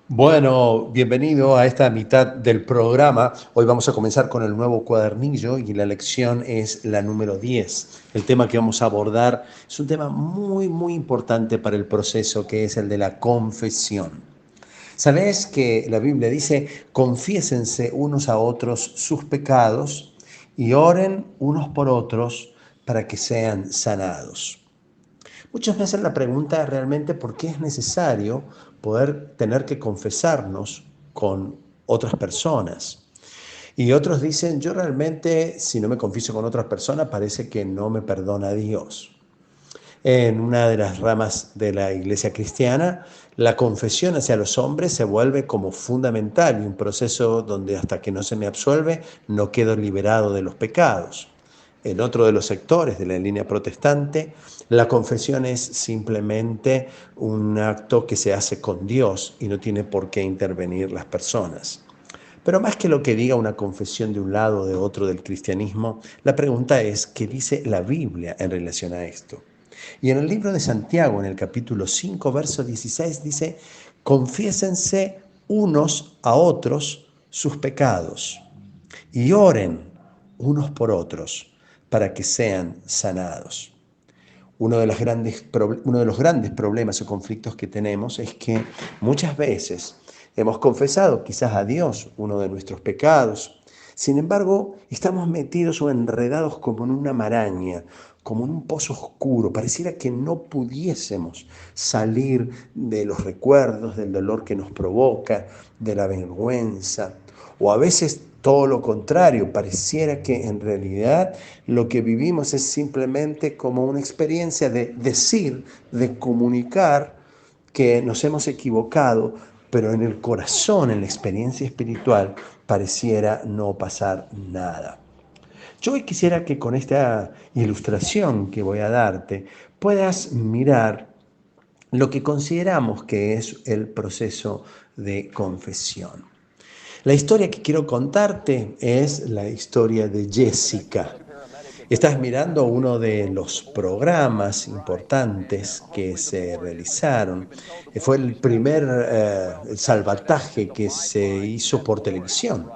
Bueno, bienvenido a esta mitad del programa. Hoy vamos a comenzar con el nuevo cuadernillo y la lección es la número 10. El tema que vamos a abordar es un tema muy importante para el proceso, que es el de la confesión. ¿Sabés que la Biblia dice, confiésense unos a otros sus pecados y oren unos por otros para que sean sanados? Muchos me hacen la pregunta realmente por qué es necesario poder tener que confesarnos con otras personas. Y otros dicen, yo realmente si no me confieso con otras personas parece que no me perdona Dios. En una de las ramas de la iglesia cristiana, la confesión hacia los hombres se vuelve como fundamental y un proceso donde hasta que no se me absuelve no quedo liberado de los pecados. En otro de los sectores de la línea protestante, la confesión es simplemente un acto que se hace con Dios y no tiene por qué intervenir las personas. Pero más que lo que diga una confesión de un lado o de otro del cristianismo, la pregunta es, ¿qué dice la Biblia en relación a esto? Y en el libro de Santiago, en el capítulo 5, verso 16, dice, confiésense unos a otros sus pecados y oren unos por otros para que sean sanados. Uno de los grandes problemas o conflictos que tenemos es que muchas veces hemos confesado quizás a Dios uno de nuestros pecados. Sin embargo, estamos metidos o enredados como en una maraña, como en un pozo oscuro. Pareciera que no pudiésemos salir de los recuerdos, del dolor que nos provoca, de la vergüenza. O a veces todo lo contrario, pareciera que en realidad lo que vivimos es simplemente como una experiencia de decir, de comunicar que nos hemos equivocado, pero en el corazón, en la experiencia espiritual, pareciera no pasar nada. Yo hoy quisiera que con esta ilustración que voy a darte puedas mirar lo que consideramos que es el proceso de confesión. La historia que quiero contarte es la historia de Jessica. Estás mirando uno de los programas importantes que se realizaron. Fue el primer salvataje que se hizo por televisión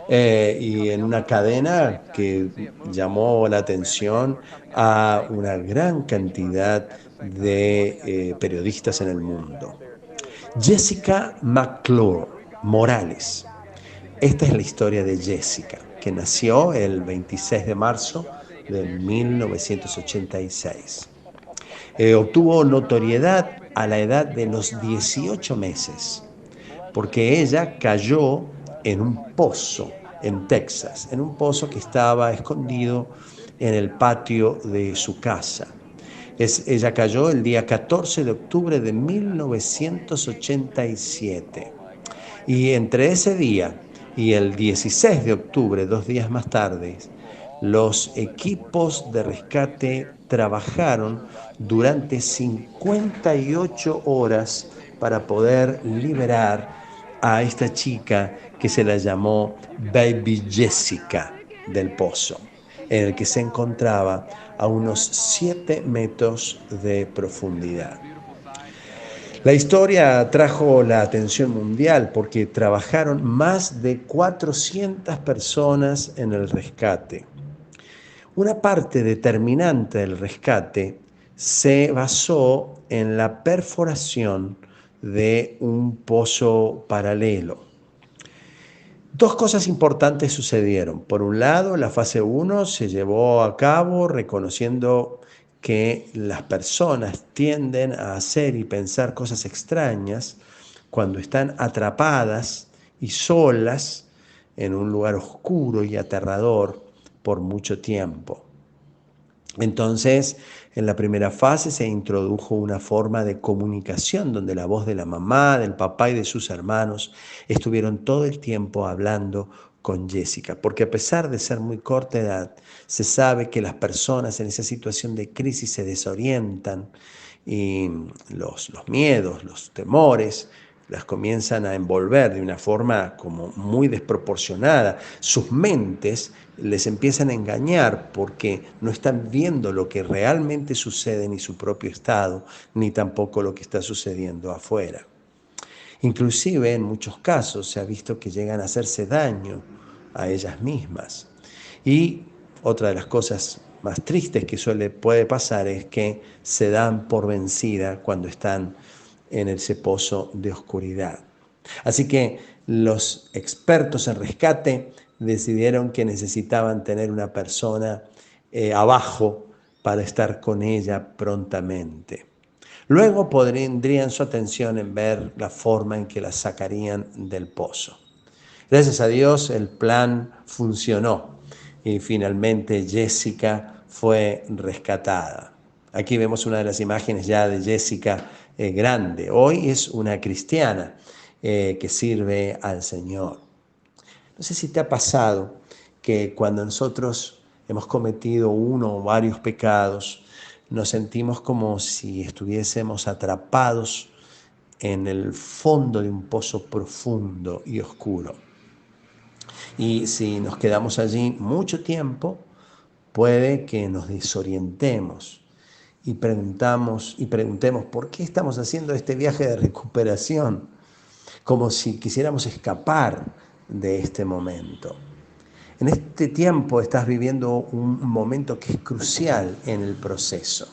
y en una cadena que llamó la atención a una gran cantidad de periodistas en el mundo. Jessica McClure Morales. Esta es la historia de Jessica, que nació el 26 de marzo de 1986. Obtuvo notoriedad a la edad de los 18 meses, porque ella cayó en un pozo en Texas, en un pozo que estaba escondido en el patio de su casa. Ella cayó el día 14 de octubre de 1987. Y entre ese día y el 16 de octubre, 2 días más tarde, los equipos de rescate trabajaron durante 58 horas para poder liberar a esta chica que se la llamó Baby Jessica del pozo, en el que se encontraba a unos 7 metros de profundidad. La historia trajo la atención mundial porque trabajaron más de 400 personas en el rescate. Una parte determinante del rescate se basó en la perforación de un pozo paralelo. Dos cosas importantes sucedieron. Por un lado, la fase 1 se llevó a cabo reconociendo que las personas tienden a hacer y pensar cosas extrañas cuando están atrapadas y solas en un lugar oscuro y aterrador por mucho tiempo. Entonces, en la primera fase se introdujo una forma de comunicación donde la voz de la mamá, del papá y de sus hermanos estuvieron todo el tiempo hablando con Jessica, porque a pesar de ser muy corta edad, se sabe que las personas en esa situación de crisis se desorientan y los miedos, los temores, las comienzan a envolver de una forma como muy desproporcionada. Sus mentes les empiezan a engañar porque no están viendo lo que realmente sucede ni su propio estado, ni tampoco lo que está sucediendo afuera. Inclusive en muchos casos se ha visto que llegan a hacerse daño a ellas mismas. Y otra de las cosas más tristes que puede pasar es que se dan por vencida cuando están en ese pozo de oscuridad. Así que los expertos en rescate decidieron que necesitaban tener una persona abajo para estar con ella prontamente. Luego pondrían su atención en ver la forma en que la sacarían del pozo. Gracias a Dios el plan funcionó y finalmente Jessica fue rescatada. Aquí vemos una de las imágenes ya de Jessica grande. Hoy es una cristiana que sirve al Señor. No sé si te ha pasado que cuando nosotros hemos cometido uno o varios pecados, nos sentimos como si estuviésemos atrapados en el fondo de un pozo profundo y oscuro. Y si nos quedamos allí mucho tiempo, puede que nos desorientemos y preguntemos por qué estamos haciendo este viaje de recuperación, como si quisiéramos escapar de este momento. En este tiempo estás viviendo un momento que es crucial en el proceso.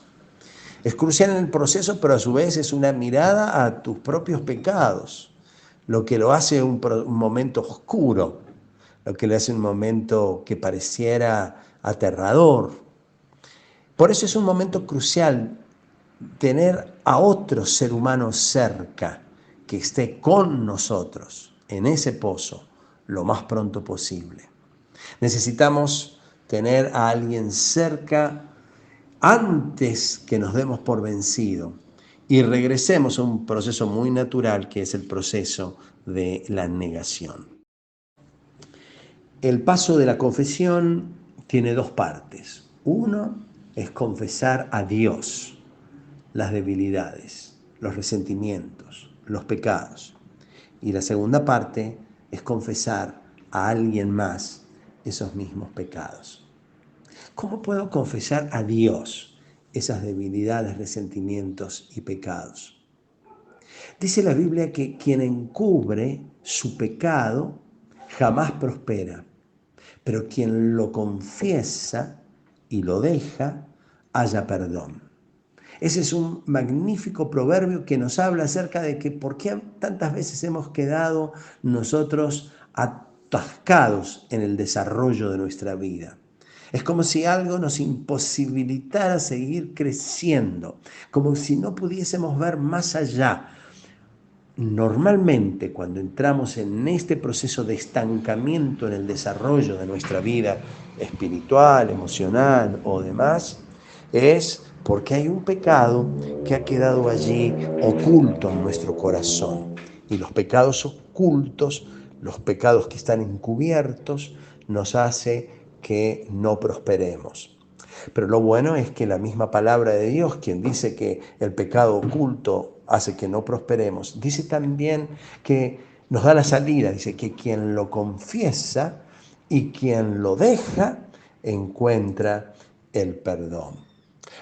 Es crucial en el proceso, pero a su vez es una mirada a tus propios pecados, lo que lo hace un momento oscuro, lo que le hace un momento que pareciera aterrador. Por eso es un momento crucial tener a otro ser humano cerca, que esté con nosotros en ese pozo lo más pronto posible. Necesitamos tener a alguien cerca antes que nos demos por vencido y regresemos a un proceso muy natural que es el proceso de la negación. El paso de la confesión tiene dos partes. Uno es confesar a Dios las debilidades, los resentimientos, los pecados. Y la segunda parte es confesar a alguien más esos mismos pecados. ¿Cómo puedo confesar a Dios esas debilidades, resentimientos y pecados? Dice la Biblia que quien encubre su pecado jamás prospera, pero quien lo confiesa y lo deja, halla perdón. Ese es un magnífico proverbio que nos habla acerca de que por qué tantas veces hemos quedado nosotros atascados en el desarrollo de nuestra vida. Es como si algo nos imposibilitara seguir creciendo, como si no pudiésemos ver más allá. Normalmente, cuando entramos en este proceso de estancamiento en el desarrollo de nuestra vida espiritual, emocional o demás, es porque hay un pecado que ha quedado allí oculto en nuestro corazón. Y los pecados ocultos, los pecados que están encubiertos, nos hace que no prosperemos. Pero lo bueno es que la misma palabra de Dios, quien dice que el pecado oculto hace que no prosperemos, dice también que nos da la salida, dice que quien lo confiesa y quien lo deja encuentra el perdón.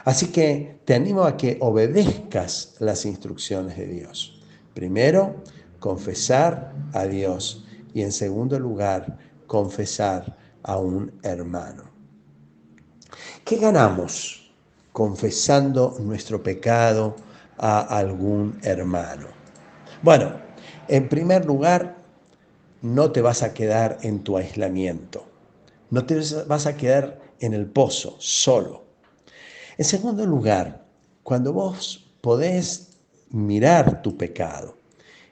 Así que te animo a que obedezcas las instrucciones de Dios. Primero, confesar a Dios y en segundo lugar, confesar a un hermano. ¿Qué ganamos confesando nuestro pecado a algún hermano? Bueno, en primer lugar, no te vas a quedar en tu aislamiento. No te vas a quedar en el pozo solo. En segundo lugar, cuando vos podés mirar tu pecado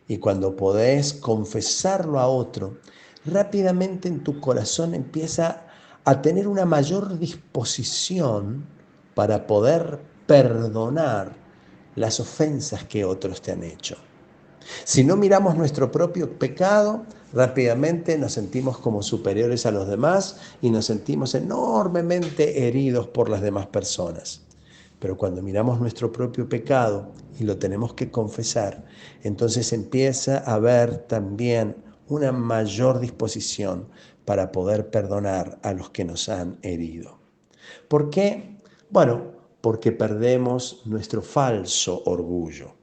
y cuando podés confesarlo a otro, rápidamente en tu corazón empieza a tener una mayor disposición para poder perdonar las ofensas que otros te han hecho. Si no miramos nuestro propio pecado, rápidamente nos sentimos como superiores a los demás y nos sentimos enormemente heridos por las demás personas. Pero cuando miramos nuestro propio pecado y lo tenemos que confesar, entonces empieza a haber también una mayor disposición para poder perdonar a los que nos han herido. ¿Por qué? Bueno, porque perdemos nuestro falso orgullo.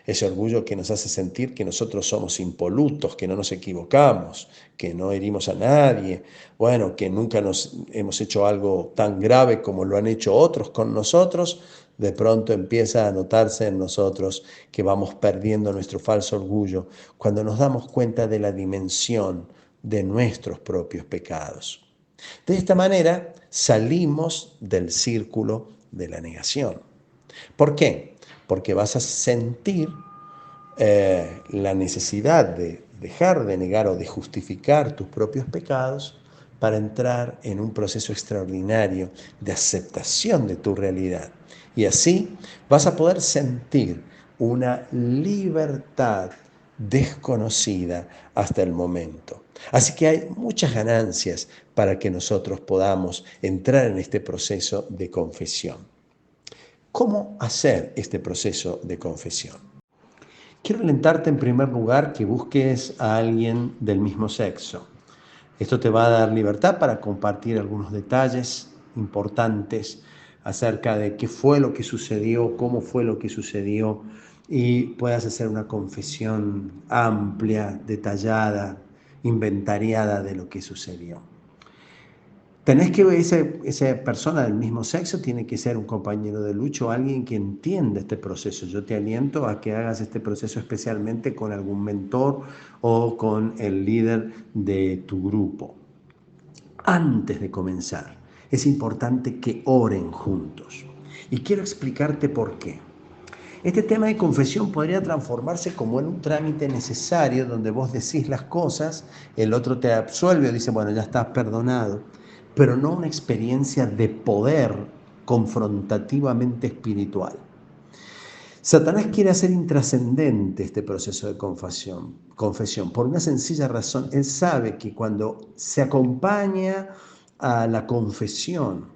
Ese orgullo que nos hace sentir que nosotros somos impolutos, que no nos equivocamos, que no herimos a nadie, bueno, que nunca nos hemos hecho algo tan grave como lo han hecho otros con nosotros. De pronto empieza a notarse en nosotros que vamos perdiendo nuestro falso orgullo cuando nos damos cuenta de la dimensión de nuestros propios pecados. De esta manera salimos del círculo de la negación. ¿Por qué? Porque vas a sentir la necesidad de dejar de negar o de justificar tus propios pecados para entrar en un proceso extraordinario de aceptación de tu realidad. Y así vas a poder sentir una libertad desconocida hasta el momento. Así que hay muchas ganancias para que nosotros podamos entrar en este proceso de confesión. ¿Cómo hacer este proceso de confesión? Quiero alentarte en primer lugar que busques a alguien del mismo sexo. Esto te va a dar libertad para compartir algunos detalles importantes acerca de qué fue lo que sucedió, cómo fue lo que sucedió, y puedas hacer una confesión amplia, detallada, inventariada de lo que sucedió. Tenés que esa persona del mismo sexo tiene que ser un compañero de lucha o alguien que entienda este proceso. Yo te aliento a que hagas este proceso especialmente con algún mentor o con el líder de tu grupo. Antes de comenzar, es importante que oren juntos. Y quiero explicarte por qué. Este tema de confesión podría transformarse como en un trámite necesario donde vos decís las cosas, el otro te absuelve o dice, bueno, ya estás perdonado, pero no una experiencia de poder confrontativamente espiritual. Satanás quiere hacer intrascendente este proceso de confesión por una sencilla razón. Él sabe que cuando se acompaña a la confesión,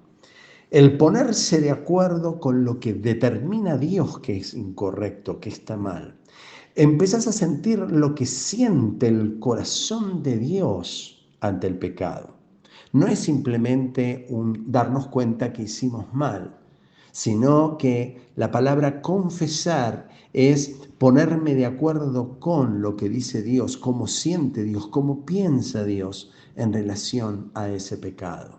el ponerse de acuerdo con lo que determina Dios que es incorrecto, que está mal, empezás a sentir lo que siente el corazón de Dios ante el pecado. No es simplemente un darnos cuenta que hicimos mal, sino que la palabra confesar es ponerme de acuerdo con lo que dice Dios, cómo siente Dios, cómo piensa Dios en relación a ese pecado.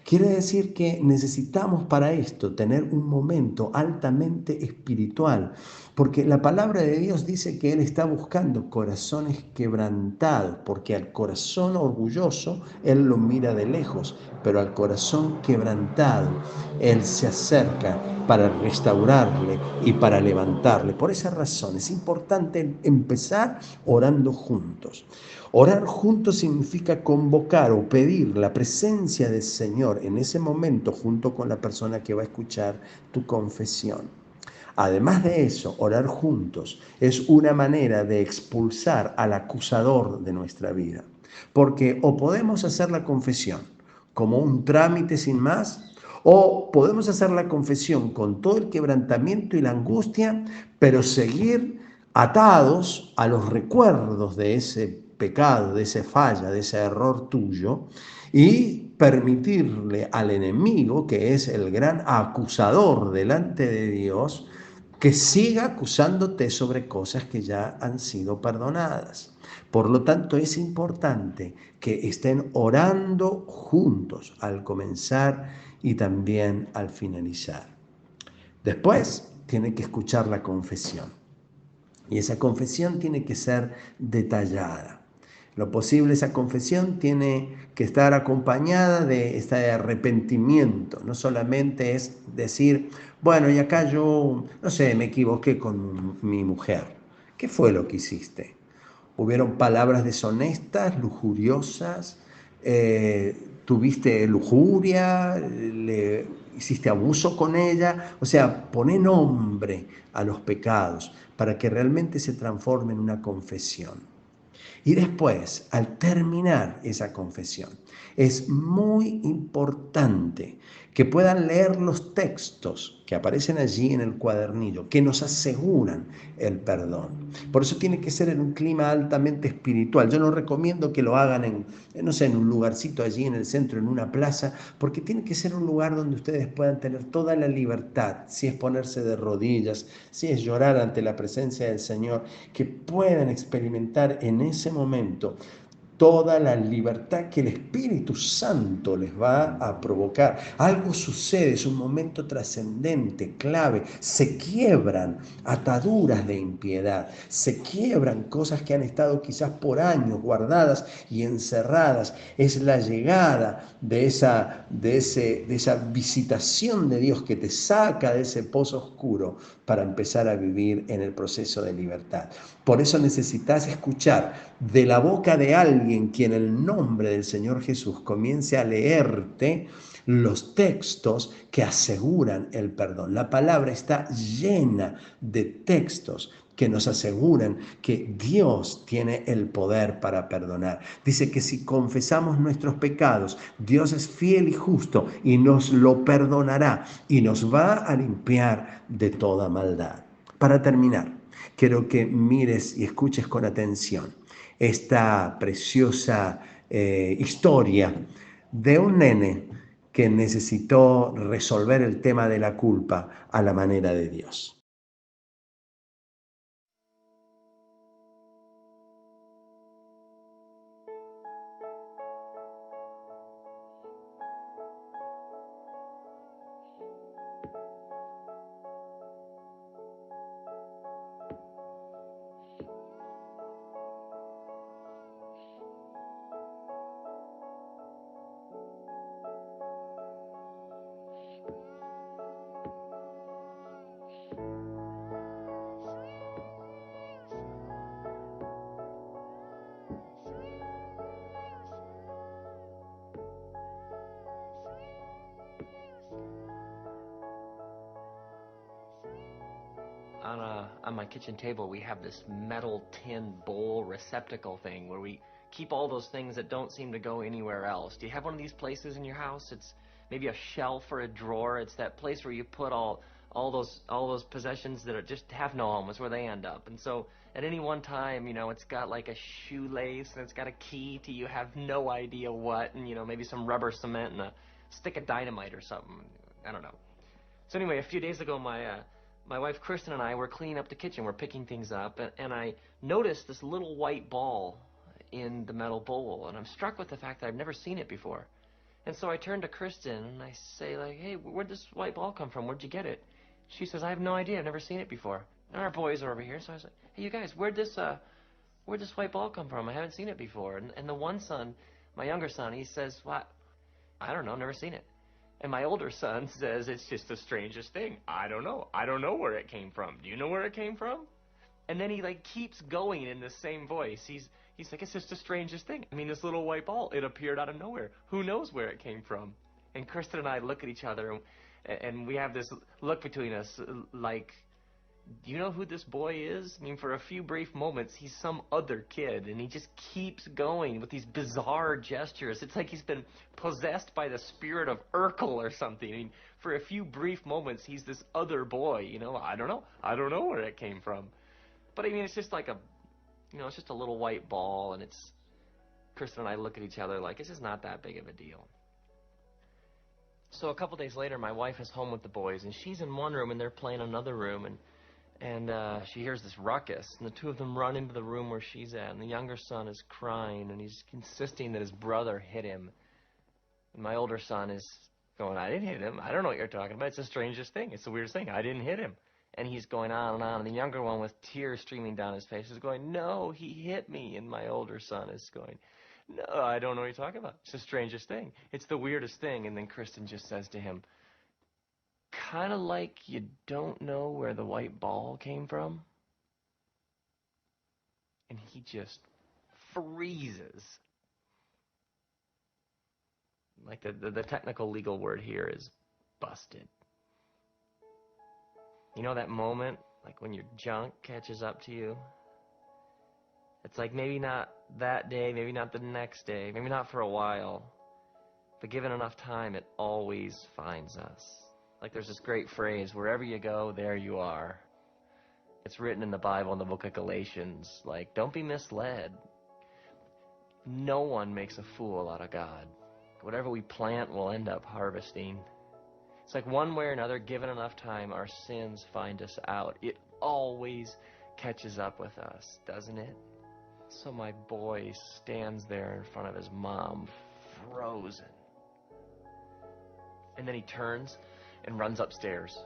Quiere decir que necesitamos para esto tener un momento altamente espiritual, porque la palabra de Dios dice que Él está buscando corazones quebrantados, porque al corazón orgulloso Él lo mira de lejos, pero al corazón quebrantado Él se acerca para restaurarle y para levantarle. Por esa razón es importante empezar orando juntos. Orar juntos significa convocar o pedir la presencia del Señor en ese momento junto con la persona que va a escuchar tu confesión. Además de eso, orar juntos es una manera de expulsar al acusador de nuestra vida. Porque o podemos hacer la confesión como un trámite sin más, o podemos hacer la confesión con todo el quebrantamiento y la angustia, pero seguir atados a los recuerdos de ese pecado, de esa falla, de ese error tuyo, y permitirle al enemigo, que es el gran acusador delante de Dios, que siga acusándote sobre cosas que ya han sido perdonadas. Por lo tanto, es importante que estén orando juntos al comenzar y también al finalizar. Después, tiene que escuchar la confesión. Y esa confesión tiene que ser detallada. Lo posible, esa confesión tiene que estar acompañada de este arrepentimiento. No solamente es decir, bueno, y acá yo, no sé, me equivoqué con mi mujer. ¿Qué fue lo que hiciste? ¿Hubieron palabras deshonestas, lujuriosas? ¿Tuviste lujuria? ¿Le hiciste abuso con ella? O sea, poné nombre a los pecados para que realmente se transforme en una confesión. Y después, al terminar esa confesión, es muy importante que puedan leer los textos que aparecen allí en el cuadernillo, que nos aseguran el perdón. Por eso tiene que ser en un clima altamente espiritual. Yo no recomiendo que lo hagan no sé, en un lugarcito allí en el centro, en una plaza, porque tiene que ser un lugar donde ustedes puedan tener toda la libertad, si es ponerse de rodillas, si es llorar ante la presencia del Señor, que puedan experimentar en ese momento toda la libertad que el Espíritu Santo les va a provocar. Algo sucede, es un momento trascendente, clave. Se quiebran ataduras de impiedad, se quiebran cosas que han estado quizás por años guardadas y encerradas. Es la llegada de esa visitación de Dios que te saca de ese pozo oscuro para empezar a vivir en el proceso de libertad. Por eso necesitas escuchar de la boca de alguien que en el nombre del Señor Jesús comience a leerte los textos que aseguran el perdón. La palabra está llena de textos que nos aseguran que Dios tiene el poder para perdonar. Dice que si confesamos nuestros pecados, Dios es fiel y justo y nos lo perdonará y nos va a limpiar de toda maldad. Para terminar, quiero que mires y escuches con atención esta preciosa historia de un nene que necesitó resolver el tema de la culpa a la manera de Dios. On my kitchen table, we have this metal tin bowl receptacle thing where we keep all those things that don't seem to go anywhere else. Do you have one of these places in your house? It's maybe a shelf or a drawer. It's that place where you put all those possessions that are just have no home. It's where they end up. And so at any one time, you know, it's got like a shoelace and it's got a key to you have no idea what, and you know, maybe some rubber cement and a stick of dynamite or something. I don't know. So anyway, a few days ago, my wife Kristen and I were cleaning up the kitchen. We're picking things up, and I noticed this little white ball in the metal bowl, and I'm struck with the fact that I've never seen it before. And so I turned to Kristen and I say, like, hey, where'd this white ball come from? Where'd you get it? She says, I have no idea. I've never seen it before. And our boys are over here, so I was like, hey, you guys, where'd this white ball come from? I haven't seen it before. And the one son, my younger son, he says, what? I don't know, never seen it. And my older son says, it's just the strangest thing. I don't know. I don't know where it came from. Do you know where it came from? And then he like keeps going in the same voice. He's like, it's just the strangest thing. I mean, this little white ball, it appeared out of nowhere. Who knows where it came from? And Kristen and I look at each other, and we have this look between us like, do you know who this boy is? I mean, for a few brief moments, he's some other kid, and he just keeps going with these bizarre gestures. It's like he's been possessed by the spirit of Urkel or something. I mean, for a few brief moments, he's this other boy, you know? I don't know. I don't know where it came from. But, I mean, it's just like it's just a little white ball, and it's... Kristen and I look at each other like, it's just not that big of a deal. So a couple days later, my wife is home with the boys, and she's in one room, and they're playing in another room, and she hears this ruckus, and the two of them run into the room where she's at, and the younger son is crying, and he's insisting that his brother hit him. And my older son is going, I didn't hit him. I don't know what you're talking about. It's the strangest thing. It's the weirdest thing. I didn't hit him. And he's going on, and the younger one with tears streaming down his face is going, no, he hit me. And my older son is going, no, I don't know what you're talking about. It's the strangest thing. It's the weirdest thing. And then Kristen just says to him, kind of like you don't know where the white ball came from. And he just freezes. Like the technical legal word here is busted. You know that moment, like when your junk catches up to you? It's like maybe not that day, maybe not the next day, maybe not for a while, but given enough time, it always finds us. Like there's this great phrase, wherever you go, there you are. It's written in the Bible in the book of Galatians, like, don't be misled. No one makes a fool out of God. Whatever we plant, we'll end up harvesting. It's like one way or another, given enough time, our sins find us out. It always catches up with us, doesn't it? So my boy stands there in front of his mom, frozen. And then he turns and runs upstairs.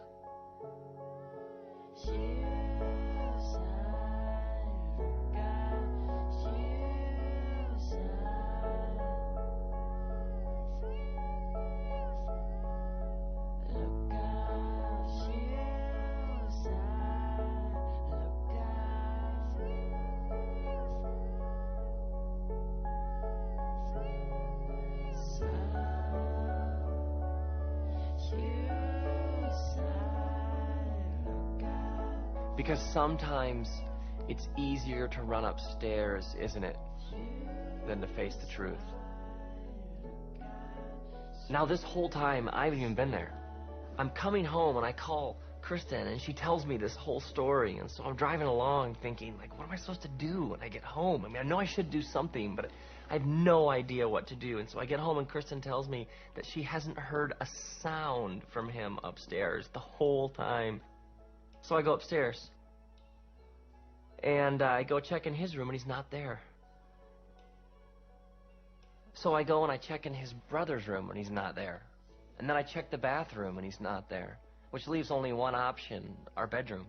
Because sometimes it's easier to run upstairs, isn't it, than to face the truth. Now this whole time, I haven't even been there. I'm coming home and I call Kristen and she tells me this whole story, and so I'm driving along thinking, like, what am I supposed to do when I get home? I mean, I know I should do something, but I have no idea what to do. And so I get home and Kristen tells me that she hasn't heard a sound from him upstairs the whole time. So I go upstairs. And I go check in his room, and he's not there. So I go and I check in his brother's room, and he's not there. And then I check the bathroom, and he's not there. Which leaves only one option, our bedroom.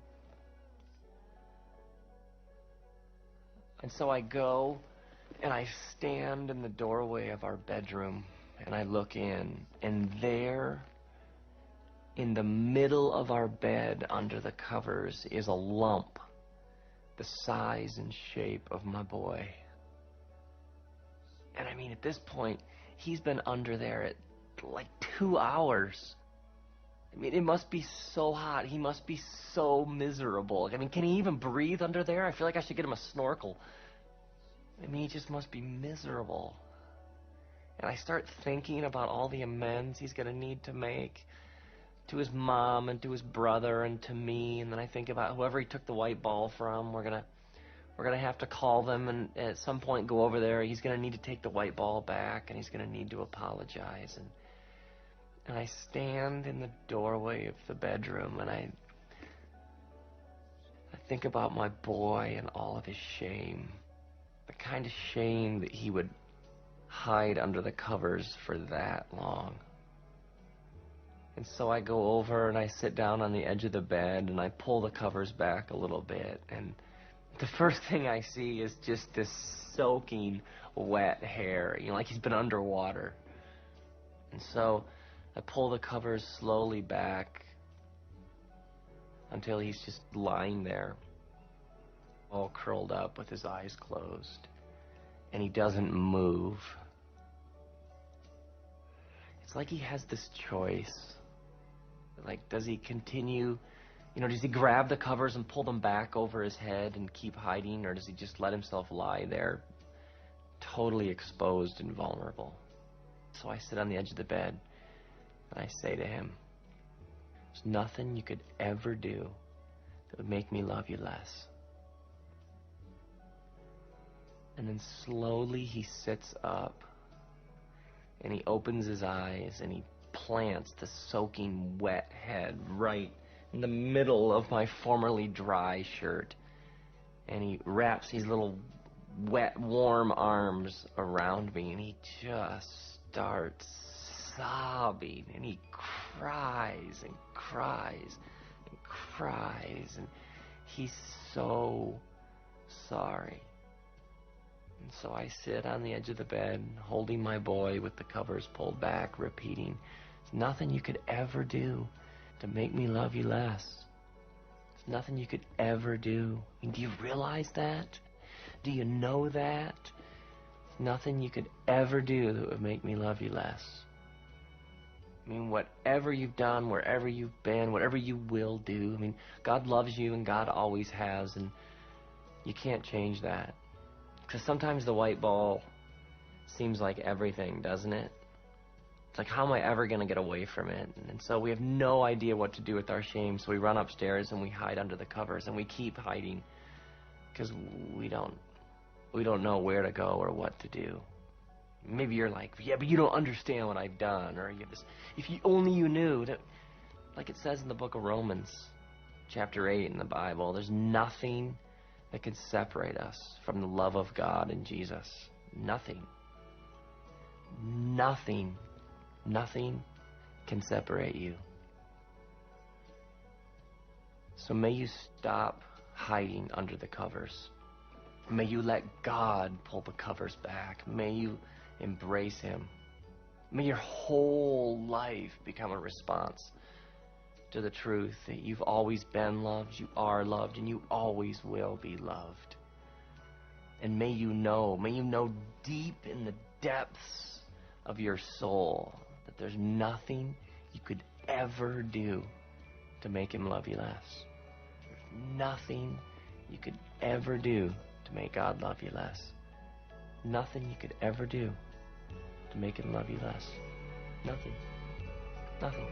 And so I go, and I stand in the doorway of our bedroom, and I look in, and there, in the middle of our bed, under the covers, is a lump the size and shape of my boy. And I mean, at this point, he's been under there at like 2 hours. I mean, it must be so hot. He must be so miserable. I mean, can he even breathe under there? I feel like I should get him a snorkel. I mean, he just must be miserable. And I start thinking about all the amends he's going to need to make to his mom and to his brother and to me. And then I think about whoever he took the white ball from. We're gonna have to call them and at some point go over there. He's gonna need to take the white ball back, and he's gonna need to apologize. And I stand in the doorway of the bedroom, and I think about my boy and all of his shame, the kind of shame that he would hide under the covers for that long. And so I go over and I sit down on the edge of the bed and I pull the covers back a little bit, and the first thing I see is just this soaking wet hair, you know, like he's been underwater. And so I pull the covers slowly back until he's just lying there, all curled up with his eyes closed, and he doesn't move. It's like he has this choice. Like, does he continue, you know, does he grab the covers and pull them back over his head and keep hiding, or does he just let himself lie there, totally exposed and vulnerable? So I sit on the edge of the bed and I say to him, there's nothing you could ever do that would make me love you less. And then slowly he sits up and he opens his eyes and he plants the soaking wet head right in the middle of my formerly dry shirt, and he wraps these little wet, warm arms around me, and he just starts sobbing, and he cries and cries and cries, and he's so sorry. And so I sit on the edge of the bed, holding my boy with the covers pulled back, repeating, there's nothing you could ever do to make me love you less. There's nothing you could ever do. I mean, do you realize that? Do you know that? There's nothing you could ever do that would make me love you less. I mean, whatever you've done, wherever you've been, whatever you will do, I mean, God loves you and God always has, and you can't change that. Because sometimes the white ball seems like everything, doesn't it? It's like, how am I ever going to get away from it? And so we have no idea what to do with our shame. So we run upstairs and we hide under the covers, and we keep hiding because we don't know where to go or what to do. Maybe you're like, yeah, but you don't understand what I've done, or you have this, if you only you knew that, like it says in the book of Romans, chapter 8 in the Bible, there's nothing that can separate us from the love of God in Jesus. Nothing. Nothing can separate you. So may you stop hiding under the covers. May you let God pull the covers back. May you embrace Him. May your whole life become a response to the truth that you've always been loved, you are loved, and you always will be loved. And may you know deep in the depths of your soul that there's nothing you could ever do to make Him love you less. There's nothing you could ever do to make God love you less. Nothing you could ever do to make Him love you less. Nothing. Nothing.